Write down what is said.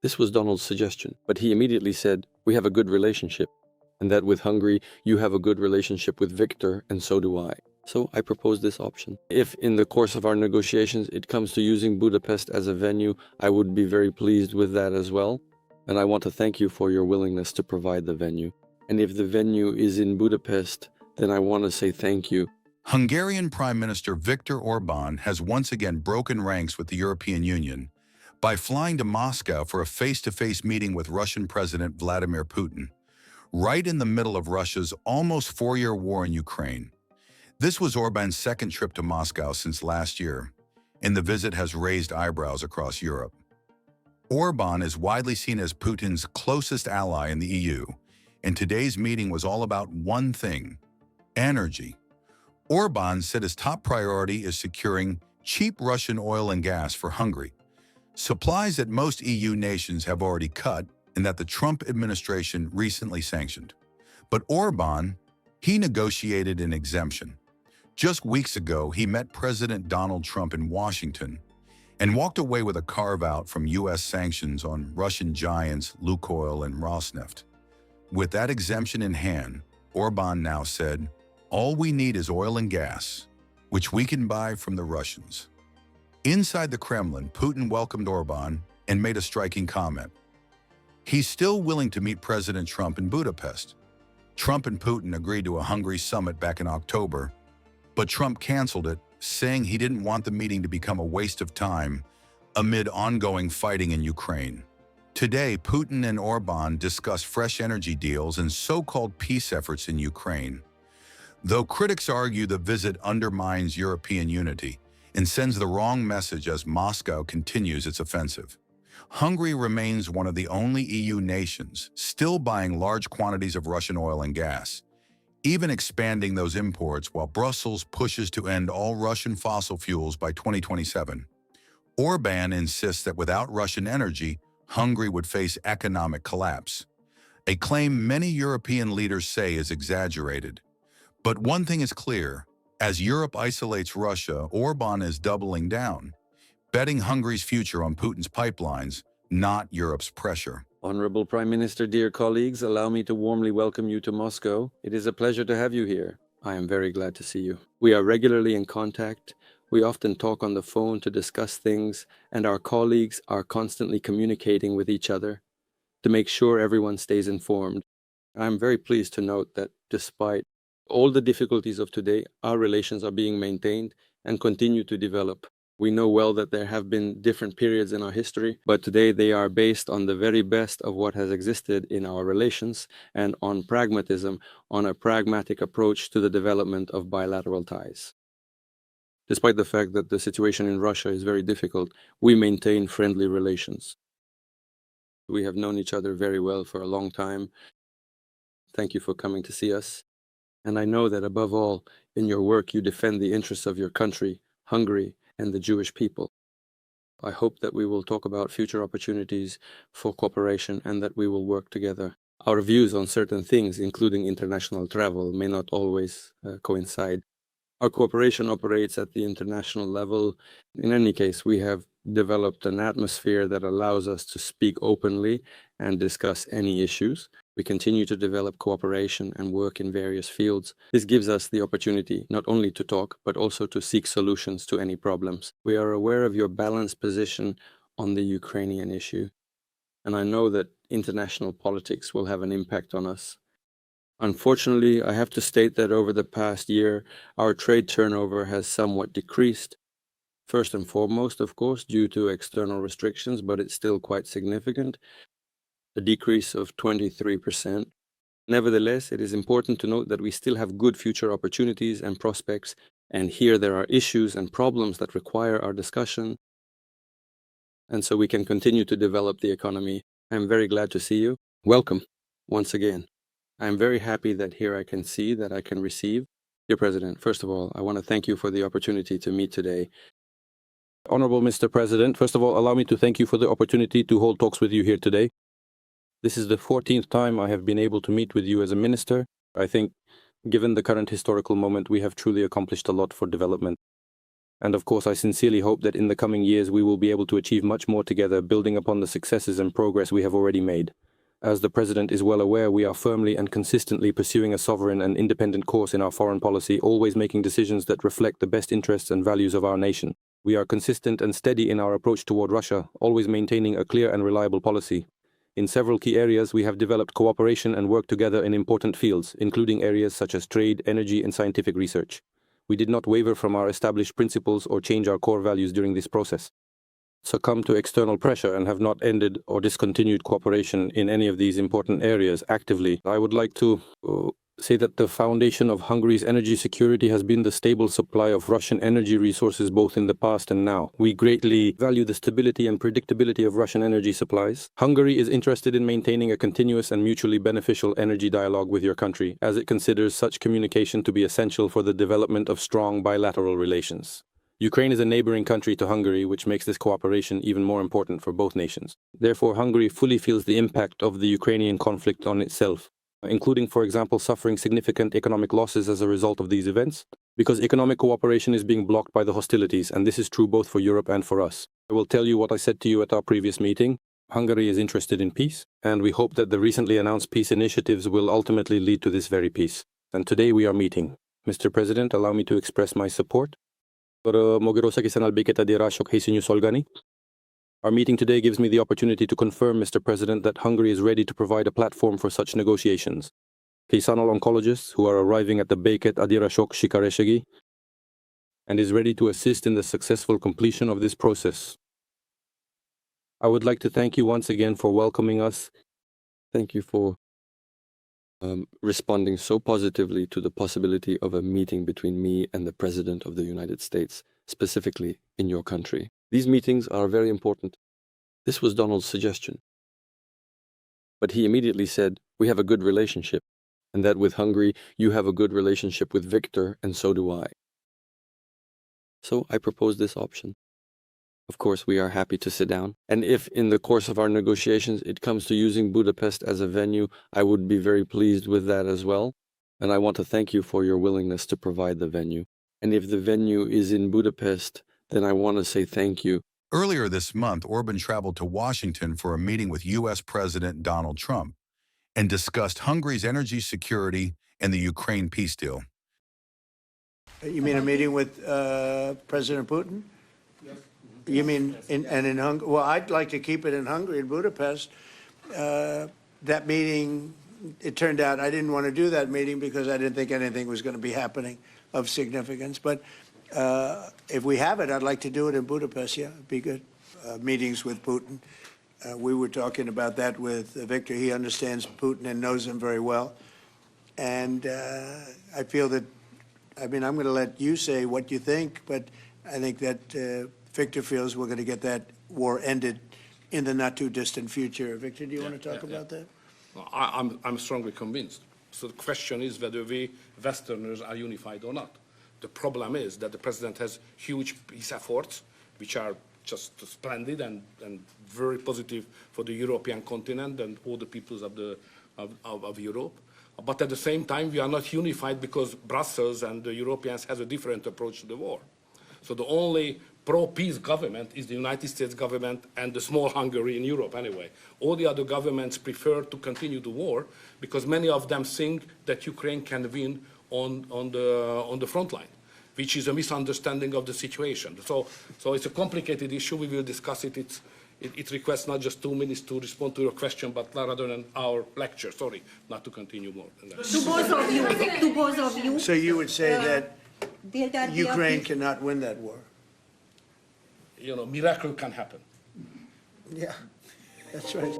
This was Donald's suggestion, but he immediately said, we have a good relationship, and that with Hungary, you have a good relationship with Viktor, and so do I. So I proposed this option. If in the course of our negotiations it comes to using Budapest as a venue, I would be very pleased with that as well. And I want to thank you for your willingness to provide the venue. And if the venue is in Budapest, then I want to say thank you. Hungarian Prime Minister Viktor Orban has once again broken ranks with the European Union by flying to Moscow for a face-to-face meeting with Russian President Vladimir Putin, right in the middle of Russia's almost 4-year war in Ukraine. This was Orban's second trip to Moscow since last year, and the visit has raised eyebrows across Europe. Orban is widely seen as Putin's closest ally in the EU, and today's meeting was all about one thing: energy. Orban said his top priority is securing cheap Russian oil and gas for Hungary, supplies that most EU nations have already cut and that the Trump administration recently sanctioned. But Orban, he negotiated an exemption. Just weeks ago, he met President Donald Trump in Washington and walked away with a carve-out from U.S. sanctions on Russian giants Lukoil and Rosneft. With that exemption in hand, Orban now said, all we need is oil and gas, which we can buy from the Russians. Inside the Kremlin, Putin welcomed Orban and made a striking comment. He's still willing to meet President Trump in Budapest. Trump and Putin agreed to a Hungary summit back in October, but Trump canceled it, saying he didn't want the meeting to become a waste of time amid ongoing fighting in Ukraine. Today, Putin and Orban discussed fresh energy deals and so-called peace efforts in Ukraine. Though critics argue the visit undermines European unity and sends the wrong message as Moscow continues its offensive, Hungary remains one of the only EU nations still buying large quantities of Russian oil and gas, even expanding those imports while Brussels pushes to end all Russian fossil fuels by 2027. Orban insists that without Russian energy, Hungary would face economic collapse, a claim many European leaders say is exaggerated. But one thing is clear: as Europe isolates Russia, Orban is doubling down, betting Hungary's future on Putin's pipelines, not Europe's pressure. Honorable Prime Minister, dear colleagues, allow me to warmly welcome you to Moscow. It is a pleasure to have you here. I am very glad to see you. We are regularly in contact. We often talk on the phone to discuss things, and our colleagues are constantly communicating with each other to make sure everyone stays informed. I am very pleased to note that despite all the difficulties of today, our relations are being maintained and continue to develop. We know well that there have been different periods in our history, but today they are based on the very best of what has existed in our relations and on pragmatism, on a pragmatic approach to the development of bilateral ties. Despite the fact that the situation in Russia is very difficult, we maintain friendly relations. We have known each other very well for a long time. Thank you for coming to see us. And I know that above all, in your work, you defend the interests of your country, Hungary, and the Jewish people. I hope that we will talk about future opportunities for cooperation and that we will work together. Our views on certain things, including international travel, may not always coincide. Our cooperation operates at the international level. In any case, we have developed an atmosphere that allows us to speak openly and discuss any issues. We continue to develop cooperation and work in various fields. This gives us the opportunity not only to talk, but also to seek solutions to any problems. We are aware of your balanced position on the Ukrainian issue, and I know that international politics will have an impact on us. Unfortunately, I have to state that over the past year, our trade turnover has somewhat decreased. First and foremost, of course, due to external restrictions, but it's still quite significant. A decrease of 23%. Nevertheless, it is important to note that we still have good future opportunities and prospects, and here there are issues and problems that require our discussion, and so we can continue to develop the economy. I'm very glad to see you. Welcome, once again. I'm very happy that here I can see, that I can receive. Dear President, first of all, I want to thank you for the opportunity to meet today. Honorable Mr. President, first of all, allow me to thank you for the opportunity to hold talks with you here today. This is the 14th time I have been able to meet with you as a minister. I think, given the current historical moment, we have truly accomplished a lot for development. And of course, I sincerely hope that in the coming years we will be able to achieve much more together, building upon the successes and progress we have already made. As the President is well aware, we are firmly and consistently pursuing a sovereign and independent course in our foreign policy, always making decisions that reflect the best interests and values of our nation. We are consistent and steady in our approach toward Russia, always maintaining a clear and reliable policy. In several key areas, we have developed cooperation and worked together in important fields, including areas such as trade, energy, and scientific research. We did not waver from our established principles or change our core values during this process. Succumb to external pressure and have not ended or discontinued cooperation in any of these important areas actively. I would like to say that the foundation of Hungary's energy security has been the stable supply of Russian energy resources both in the past and now. We greatly value the stability and predictability of Russian energy supplies. Hungary is interested in maintaining a continuous and mutually beneficial energy dialogue with your country, as it considers such communication to be essential for the development of strong bilateral relations. Ukraine is a neighboring country to Hungary, which makes this cooperation even more important for both nations. Therefore, Hungary fully feels the impact of the Ukrainian conflict on itself, including, for example, suffering significant economic losses as a result of these events, because economic cooperation is being blocked by the hostilities, and this is true both for Europe and for us. I will tell you what I said to you at our previous meeting. Hungary is interested in peace, and we hope that the recently announced peace initiatives will ultimately lead to this very peace. And today we are meeting. Mr. President, allow me to express my support. Our meeting today gives me the opportunity to confirm, Mr. President, that Hungary is ready to provide a platform for such negotiations. Késánál oncologists who are arriving at the Békét Adirasok Sikaresegi and is ready to assist in the successful completion of this process. I would like to thank you once again for welcoming us. Thank you for responding so positively to the possibility of a meeting between me and the President of the United States, specifically in your country. These meetings are very important. This was Donald's suggestion. But he immediately said, we have a good relationship, and that with Hungary, you have a good relationship with Viktor, and so do I. So I propose this option. Of course, we are happy to sit down. And if in the course of our negotiations it comes to using Budapest as a venue, I would be very pleased with that as well. And I want to thank you for your willingness to provide the venue. And if the venue is in Budapest, then I want to say thank you. Earlier this month, Orban traveled to Washington for a meeting with U.S. President Donald Trump and discussed Hungary's energy security and the Ukraine peace deal. You mean a meeting with President Putin? Yes. You mean in Hungary? Well, I'd like to keep it in Hungary, in Budapest. That meeting, it turned out I didn't want to do that meeting because I didn't think anything was going to be happening of significance. But if we have it, I'd like to do it in Budapest. Yeah, it'd be good. Meetings with Putin. We were talking about that with Viktor. He understands Putin and knows him very well. And I feel that, I mean, I'm going to let you say what you think, but I think that Viktor feels we're going to get that war ended in the not too distant future. Viktor, do you want to talk about that? Well, I'm strongly convinced. So the question is whether we Westerners are unified or not. The problem is that the president has huge peace efforts, which are just splendid and very positive for the European continent and all the peoples of Europe. But at the same time, we are not unified because Brussels and the Europeans has a different approach to the war. So the only pro-peace government is the United States government and the small Hungary in Europe anyway. All the other governments prefer to continue the war because many of them think that Ukraine can win on the front line, which is a misunderstanding of the situation. So it's a complicated issue. We will discuss it. It requests not just 2 minutes to respond to your question, but rather than our lecture. Sorry, not to continue more than that. To both of you. So you would say that Ukraine cannot win that war? You know, miracle can happen. Yeah, that's right.